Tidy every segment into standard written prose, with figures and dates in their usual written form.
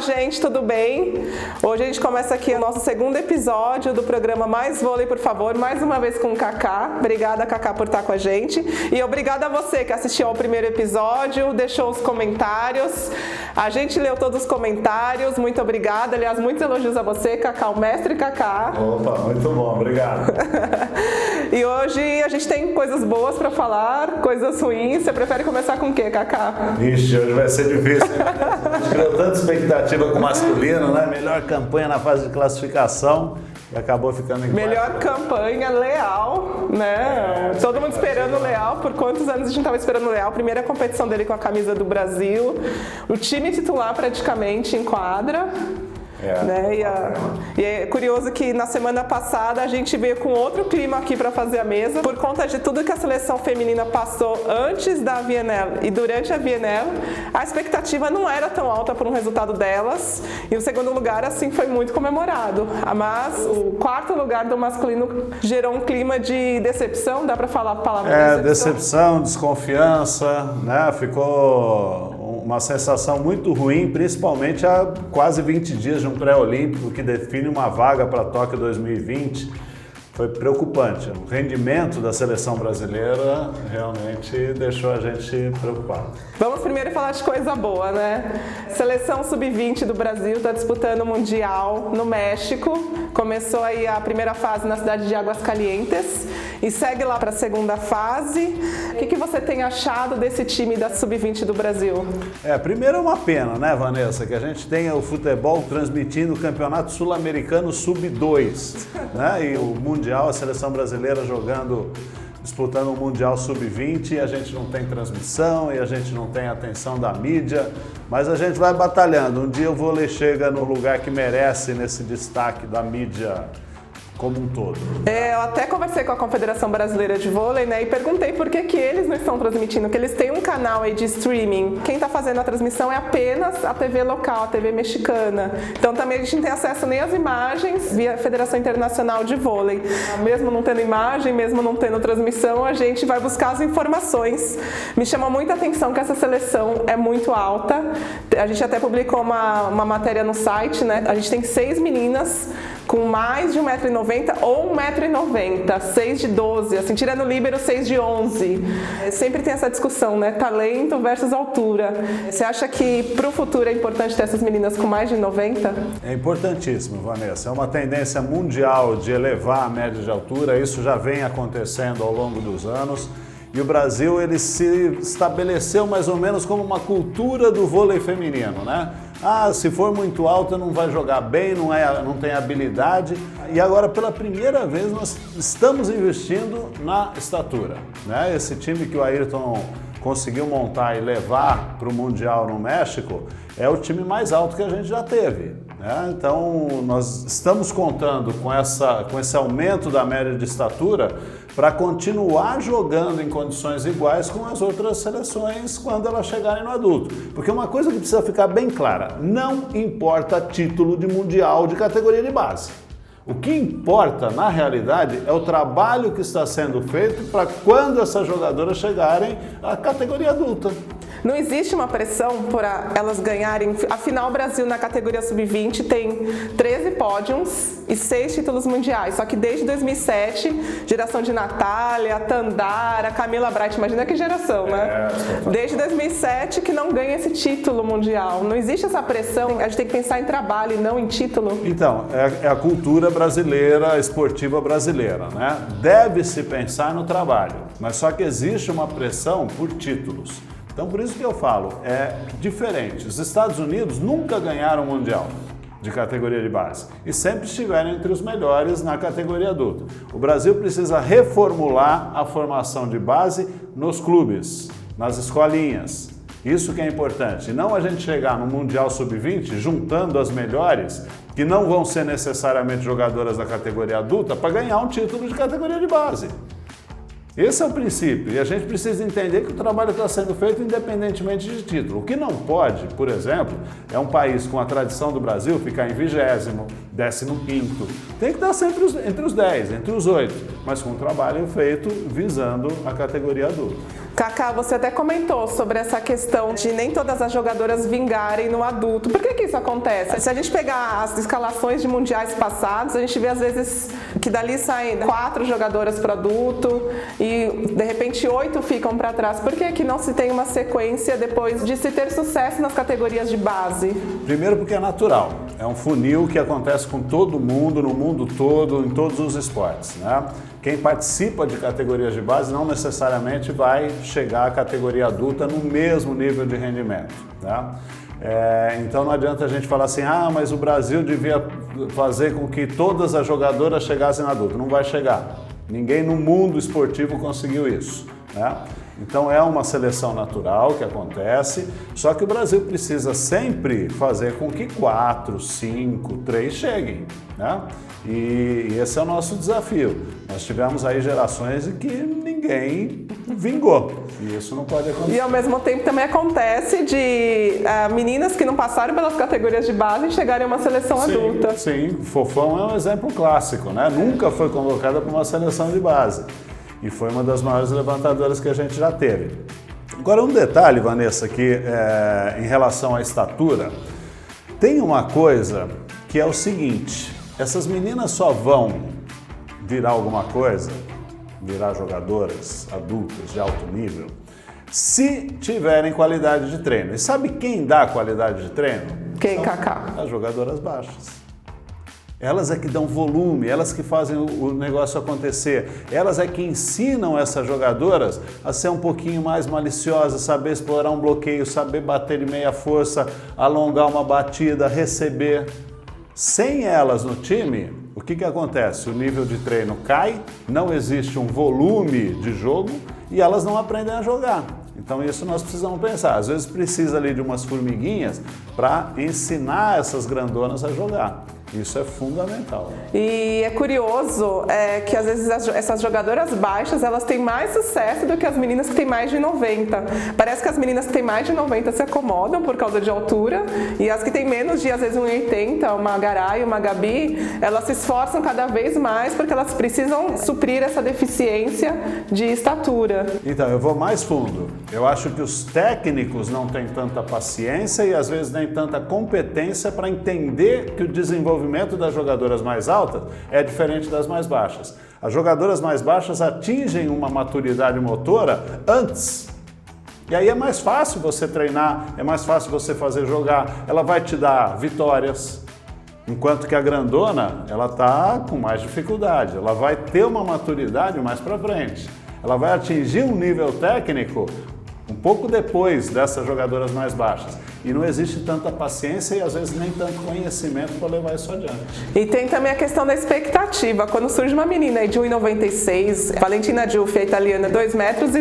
gente, tudo bem? Hoje a gente começa aqui o nosso segundo episódio do programa Mais Vôlei, por favor, mais uma vez com o Kaká. Obrigada, Kaká, por estar com a gente. E obrigada a você que assistiu ao primeiro episódio, deixou os comentários. A gente leu todos os comentários, muito obrigada. Aliás, muitos elogios a você, Kaká, o mestre Kaká. Opa, muito bom, obrigado. E hoje a gente tem coisas boas para falar, coisas ruins. Você prefere começar com o quê, Kaká? Ixi, hoje vai ser difícil. A gente criou tanta expectativa com o masculino, né? Melhor campanha na fase de classificação e acabou ficando em melhor campanha, Leal, né? Todo mundo esperando o Leal. Por quantos anos a gente estava esperando o Leal? Primeira competição dele com a camisa do Brasil. O time titular praticamente em quadra. Né? E é curioso que na semana passada a gente veio com outro clima aqui para fazer a mesa, por conta de tudo que a seleção feminina passou antes da Viennale e durante a Viennale. A expectativa não era tão alta por um resultado delas, e o segundo lugar assim foi muito comemorado, mas o quarto lugar do masculino gerou um clima de decepção, dá para falar a palavra decepção, desconfiança, né? Ficou uma sensação muito ruim, principalmente há quase 20 dias de um pré-olímpico que define uma vaga para Tóquio 2020. Foi preocupante. O rendimento da seleção brasileira realmente deixou a gente preocupado. Vamos primeiro falar de coisa boa, né? Seleção sub-20 do Brasil está disputando o Mundial no México. Começou aí a primeira fase na cidade de Águas Calientes e segue lá para a segunda fase. O que você tem achado desse time da sub-20 do Brasil? Primeiro é uma pena, né, Vanessa, que a gente tenha o futebol transmitindo o Campeonato Sul-Americano sub-2, né? E o Mundial, a seleção brasileira disputando o Mundial Sub-20, e a gente não tem transmissão, e a gente não tem atenção da mídia, mas a gente vai batalhando. Um dia o vôlei chega no lugar que merece nesse destaque da mídia como um todo. Eu até conversei com a Confederação Brasileira de Vôlei, né, e perguntei por que eles não estão transmitindo, que eles têm um canal aí de streaming. Quem está fazendo a transmissão é apenas a TV local, a TV mexicana. Então também a gente não tem acesso nem às imagens via Federação Internacional de Vôlei. Mesmo não tendo imagem, mesmo não tendo transmissão, a gente vai buscar as informações. Me chama muita atenção que essa seleção é muito alta. A gente até publicou uma matéria no site, né? A gente tem 6 meninas com mais de 1,90m ou 1,90m, 6 de 12, assim, tirando o líbero, 6 de 11. Sempre tem essa discussão, né? Talento versus altura. Você acha que para o futuro é importante ter essas meninas com mais de 90? É importantíssimo, Vanessa. É uma tendência mundial de elevar a média de altura. Isso já vem acontecendo ao longo dos anos. E o Brasil, ele se estabeleceu mais ou menos como uma cultura do vôlei feminino, né? Se for muito alta não vai jogar bem, não tem habilidade. E agora, pela primeira vez, nós estamos investindo na estatura, né? Esse time que o Ayrton conseguiu montar e levar para o Mundial no México é o time mais alto que a gente já teve, né? Então, nós estamos contando com esse aumento da média de estatura para continuar jogando em condições iguais com as outras seleções quando elas chegarem no adulto. Porque uma coisa que precisa ficar bem clara, não importa título de mundial de categoria de base. O que importa, na realidade, é o trabalho que está sendo feito para quando essas jogadoras chegarem à categoria adulta. Não existe uma pressão por elas ganharem. Afinal, o Brasil na categoria sub-20 tem 13 pódiums e 6 títulos mundiais. Só que desde 2007, geração de Natália, Tandara, Camila Bright, imagina que geração, né? Desde 2007 que não ganha esse título mundial. Não existe essa pressão, a gente tem que pensar em trabalho e não em título. Então, é a cultura brasileira, esportiva brasileira, né? Deve-se pensar no trabalho, mas só que existe uma pressão por títulos. Então, por isso que eu falo, é diferente. Os Estados Unidos nunca ganharam o Mundial de categoria de base e sempre estiveram entre os melhores na categoria adulta. O Brasil precisa reformular a formação de base nos clubes, nas escolinhas. Isso que é importante. E não a gente chegar no Mundial Sub-20 juntando as melhores, que não vão ser necessariamente jogadoras da categoria adulta, para ganhar um título de categoria de base. Esse é o princípio, e a gente precisa entender que o trabalho está sendo feito independentemente de título. O que não pode, por exemplo, é um país com a tradição do Brasil ficar em 20º, 15º. Tem que estar sempre entre os 10, entre os 8, mas com um trabalho feito visando a categoria adulta. Cacá, você até comentou sobre essa questão de nem todas as jogadoras vingarem no adulto. Por que isso acontece? Se a gente pegar as escalações de mundiais passados, a gente vê às vezes que dali saem 4 jogadoras para adulto e de repente 8 ficam para trás. Por que não se tem uma sequência depois de se ter sucesso nas categorias de base? Primeiro porque é natural. É um funil que acontece com todo mundo, no mundo todo, em todos os esportes, né? Quem participa de categorias de base não necessariamente vai chegar à categoria adulta no mesmo nível de rendimento, né? Então não adianta a gente falar assim, mas o Brasil devia fazer com que todas as jogadoras chegassem na adulta. Não vai chegar. Ninguém no mundo esportivo conseguiu isso, né? Então é uma seleção natural que acontece, só que o Brasil precisa sempre fazer com que 4, 5, 3 cheguem, né? E esse é o nosso desafio. Nós tivemos aí gerações em que ninguém vingou, e isso não pode acontecer. E ao mesmo tempo também acontece de meninas que não passaram pelas categorias de base chegarem a uma seleção adulta. Sim, Fofão é um exemplo clássico, né? Nunca foi convocada para uma seleção de base. E foi uma das maiores levantadoras que a gente já teve. Agora, um detalhe, Vanessa, que em relação à estatura, tem uma coisa que é o seguinte: essas meninas só vão virar alguma coisa, virar jogadoras adultas de alto nível, se tiverem qualidade de treino. E sabe quem dá qualidade de treino? Quem, Cacá? As jogadoras baixas. Elas é que dão volume, elas que fazem o negócio acontecer, elas é que ensinam essas jogadoras a ser um pouquinho mais maliciosas, saber explorar um bloqueio, saber bater de meia força, alongar uma batida, receber. Sem elas no time, o que acontece? O nível de treino cai, não existe um volume de jogo e elas não aprendem a jogar. Então isso nós precisamos pensar. Às vezes precisa ali de umas formiguinhas para ensinar essas grandonas a jogar. Isso é fundamental. E é curioso que às vezes essas jogadoras baixas, elas têm mais sucesso do que as meninas que têm mais de 90. Parece que as meninas que têm mais de 90 se acomodam por causa de altura, e as que têm menos de, às vezes, 1,80, uma Garay, uma Gabi, elas se esforçam cada vez mais porque elas precisam suprir essa deficiência de estatura. Então, eu vou mais fundo. Eu acho que os técnicos não têm tanta paciência e às vezes nem tanta competência para entender que o desenvolvimento das jogadoras mais altas é diferente das mais baixas. As jogadoras mais baixas atingem uma maturidade motora antes. E aí é mais fácil você treinar, é mais fácil você fazer jogar, ela vai te dar vitórias. Enquanto que a grandona, ela está com mais dificuldade, ela vai ter uma maturidade mais para frente. Ela vai atingir um nível técnico um pouco depois dessas jogadoras mais baixas. E não existe tanta paciência e às vezes nem tanto conhecimento para levar isso adiante. E tem também a questão da expectativa. Quando surge uma menina de 1,96, Valentina Giuffi, a italiana, 2,2 metros,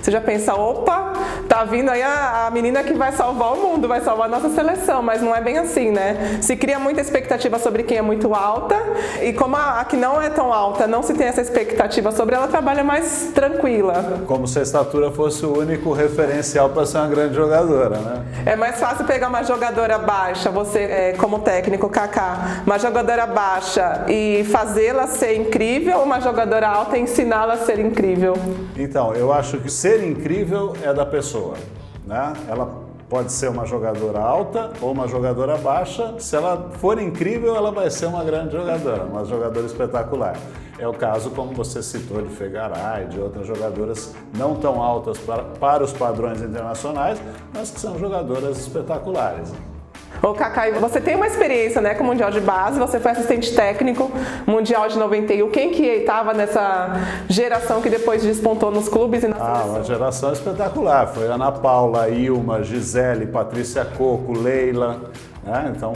você já pensa, opa, tá vindo aí a menina que vai salvar o mundo, vai salvar a nossa seleção, mas não é bem assim, né? Se cria muita expectativa sobre quem é muito alta, e como a que não é tão alta, não se tem essa expectativa sobre ela, trabalha mais tranquila. Como se a estatura fosse o único referencial para ser uma grande jogadora, né? É mais fácil pegar uma jogadora baixa, você como técnico, Cacá, uma jogadora baixa e fazê-la ser incrível, ou uma jogadora alta e ensiná-la a ser incrível? Então, eu acho que ser incrível é da pessoa, né? Ela pode ser uma jogadora alta ou uma jogadora baixa. Se ela for incrível, ela vai ser uma grande jogadora, uma jogadora espetacular. É o caso, como você citou, de Fegaray, de outras jogadoras não tão altas para os padrões internacionais, mas que são jogadoras espetaculares. Ô Cacá, você tem uma experiência, né, com o Mundial de Base, você foi assistente técnico Mundial de 91. Quem que estava nessa geração que depois despontou nos clubes e na seleção? Uma geração espetacular. Foi Ana Paula, Ilma, Gisele, Patrícia Coco, Leila. Então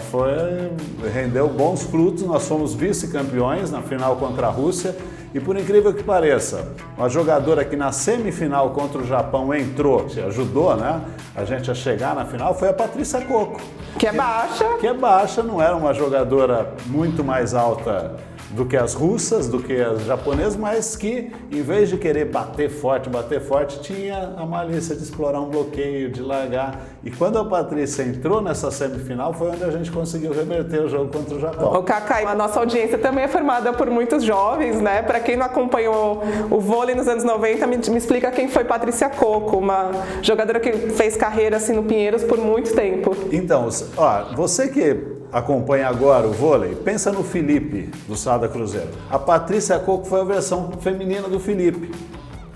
rendeu bons frutos. Nós fomos vice-campeões na final contra a Rússia e, por incrível que pareça, uma jogadora que na semifinal contra o Japão entrou, ajudou, né, a gente a chegar na final, foi a Patrícia Coco. Que é baixa. Que é baixa, não era uma jogadora muito mais alta do que as russas, do que as japonesas, mas que, em vez de querer bater forte, tinha a malícia de explorar um bloqueio, de largar. E quando a Patrícia entrou nessa semifinal, foi onde a gente conseguiu reverter o jogo contra o Japão. O Kaká, a nossa audiência também é formada por muitos jovens, né? Para quem não acompanhou o vôlei nos anos 90, me explica quem foi Patrícia Coco, uma jogadora que fez carreira assim no Pinheiros por muito tempo. Então, ó, você que acompanha agora o vôlei, pensa no Felipe, do Sada Cruzeiro. A Patrícia Coco foi a versão feminina do Felipe.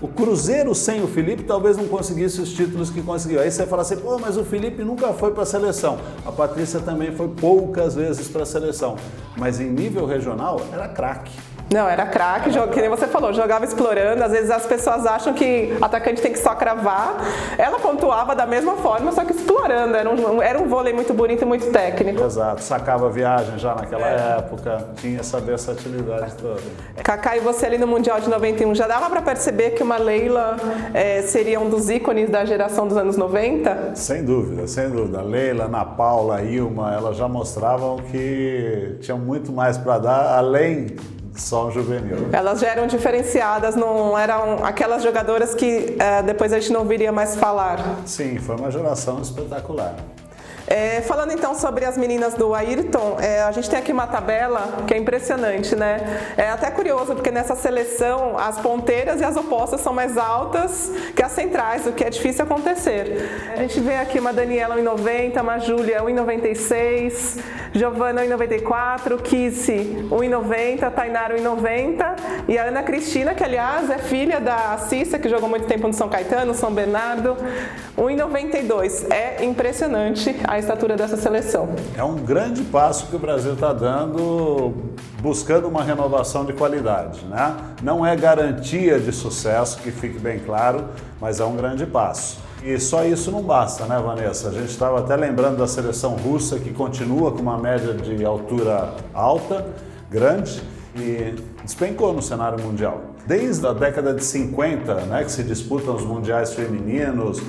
O Cruzeiro sem o Felipe talvez não conseguisse os títulos que conseguiu. Aí você fala assim, pô, mas o Felipe nunca foi para a seleção. A Patrícia também foi poucas vezes para a seleção. Mas em nível regional, era craque. Não, era craque, que nem você falou, jogava explorando. Às vezes as pessoas acham que atacante tem que só cravar. Ela pontuava da mesma forma, só que explorando. Era um vôlei muito bonito e muito técnico. Exato, sacava viagem já naquela época, tinha essa versatilidade toda. Kaká, e você ali no Mundial de 91, já dava para perceber que uma Leila seria um dos ícones da geração dos anos 90? Sem dúvida, sem dúvida. Leila, Ana Paula, Ilma, elas já mostravam que tinham muito mais para dar, além só um juvenil. Elas já eram diferenciadas, não eram aquelas jogadoras que depois a gente não viria mais falar. Sim, foi uma geração espetacular. Falando então sobre as meninas do Ayrton, a gente tem aqui uma tabela que é impressionante, né? É até curioso, porque nessa seleção as ponteiras e as opostas são mais altas que as centrais, o que é difícil acontecer. A gente vê aqui uma Daniela 1,90, uma Júlia 1,96, Giovana 1,94, Kissy 1,90, Tainara 1,90 e a Ana Cristina, que aliás é filha da Cissa, que jogou muito tempo no São Caetano, São Bernardo, 1,92. É impressionante a estatura dessa seleção. É um grande passo que o Brasil está dando, buscando uma renovação de qualidade, né? Não é garantia de sucesso, que fique bem claro, mas é um grande passo. E só isso não basta, né, Vanessa? A gente estava até lembrando da seleção russa, que continua com uma média de altura alta, grande, e despencou no cenário mundial. Desde a década de 50, né, que se disputam os mundiais femininos,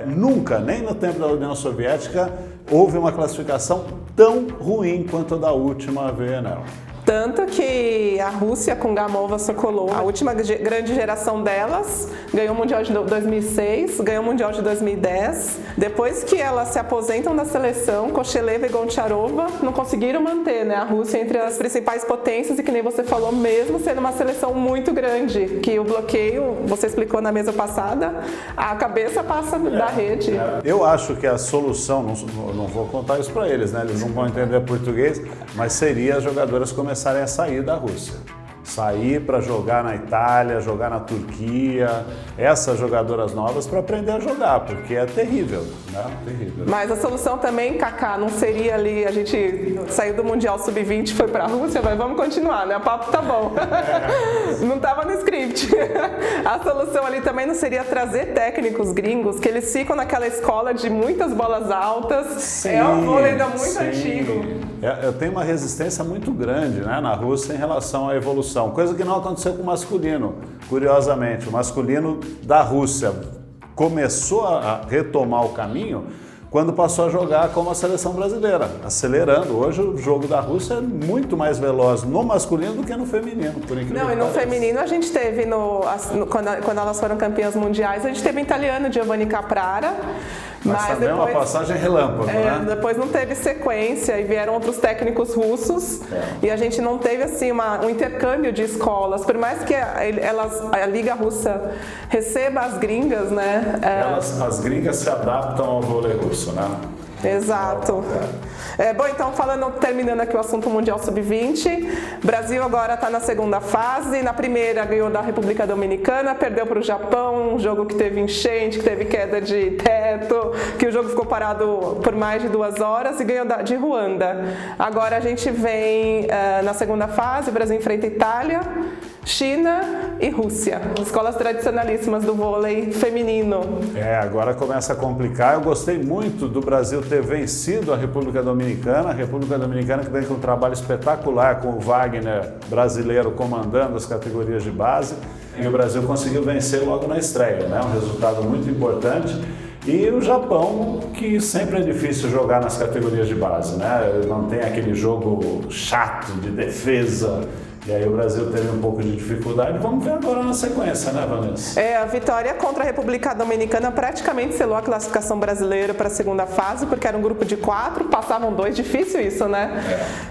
nunca, nem no tempo da União Soviética, houve uma classificação tão ruim quanto a da última VNL. Tanto que a Rússia com Gamova Sokolova, a última grande geração delas, ganhou o Mundial de 2006, ganhou o Mundial de 2010. Depois que elas se aposentam da seleção, Kosheleva e Goncharova não conseguiram manter, né, a Rússia entre as principais potências e, que nem você falou, mesmo sendo uma seleção muito grande, que o bloqueio, você explicou na mesa passada, a cabeça passa da rede. Eu acho que a solução, não vou contar isso para eles, né, eles não vão entender português, mas seria as jogadoras começarem a sair da Rússia. Sair para jogar na Itália, jogar na Turquia, essas jogadoras novas para aprender a jogar, porque é terrível, né? Terrível. Mas a solução também, Kaká, não seria ali, a gente saiu do Mundial Sub-20 e foi para a Rússia, mas vamos continuar, né? O papo tá bom. Não estava no script. A solução ali também não seria trazer técnicos gringos, que eles ficam naquela escola de muitas bolas altas. Sim, é um vôlei ainda muito antigo. Eu tenho uma resistência muito grande, né, na Rússia em relação à evolução. Coisa que não aconteceu com o masculino, curiosamente. O masculino da Rússia começou a retomar o caminho quando passou a jogar como a seleção brasileira, acelerando. Hoje o jogo da Rússia é muito mais veloz no masculino do que no feminino, por incrível que pareça. Não, e no feminino a gente teve, quando elas foram campeãs mundiais, a gente teve o italiano Giovanni Caprara, mas também depois, uma passagem relâmpago, né? Depois não teve sequência e vieram outros técnicos russos e a gente não teve assim um intercâmbio de escolas. Por mais que a Liga Russa receba as gringas, né? As gringas se adaptam ao vôlei russo, né? Exato. Bom, então terminando aqui o assunto Mundial Sub-20, Brasil agora está na segunda fase, na primeira ganhou da República Dominicana, perdeu para o Japão, um jogo que teve enchente, que teve queda de teto, que o jogo ficou parado por mais de 2 horas e ganhou de Ruanda. Agora a gente vem na segunda fase, o Brasil enfrenta Itália, China e Rússia, escolas tradicionalíssimas do vôlei feminino. Agora começa a complicar. Eu gostei muito do Brasil ter vencido a República Dominicana que vem com um trabalho espetacular com o Wagner brasileiro comandando as categorias de base, e o Brasil conseguiu vencer logo na estreia, né? Um resultado muito importante. E o Japão, que sempre é difícil jogar nas categorias de base, né? Não tem aquele jogo chato de defesa E aí o Brasil teve um pouco de dificuldade. Vamos ver agora na sequência, né, Vanessa? A vitória contra a República Dominicana praticamente selou a classificação brasileira para a segunda fase, porque era um grupo de 4, passavam 2, difícil isso, né?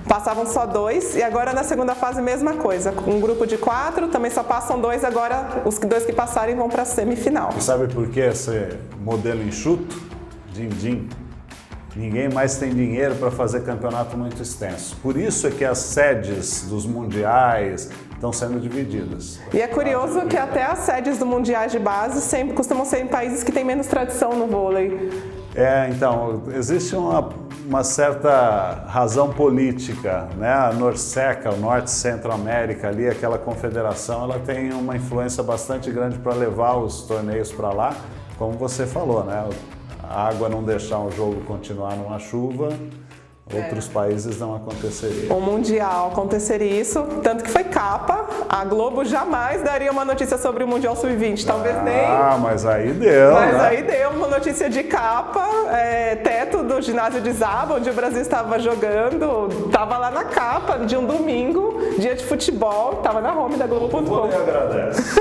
Passavam só 2, e agora na segunda fase mesma coisa. Um grupo de 4, também só passam 2, agora os 2 que passarem vão para a semifinal. E sabe por que esse modelo enxuto? Din-din. Ninguém mais tem dinheiro para fazer campeonato muito extenso. Por isso é que as sedes dos mundiais estão sendo divididas. E é curioso que até as sedes do mundiais de base sempre costumam ser em países que têm menos tradição no vôlei. Então, existe uma certa razão política, né? A NORCECA, o Norte Centro América ali, aquela confederação, ela tem uma influência bastante grande para levar os torneios para lá, como você falou, né? A água não deixar um jogo continuar numa chuva, outros países não aconteceria. O Mundial aconteceria isso, tanto que foi capa. A Globo jamais daria uma notícia sobre o Mundial Sub-20, talvez nem. Mas aí deu, Mas né? aí deu uma notícia de capa, teto do ginásio de Zaba, onde o Brasil estava jogando, estava lá na capa de um domingo, dia de futebol, estava na home da Globo.com. Agradece.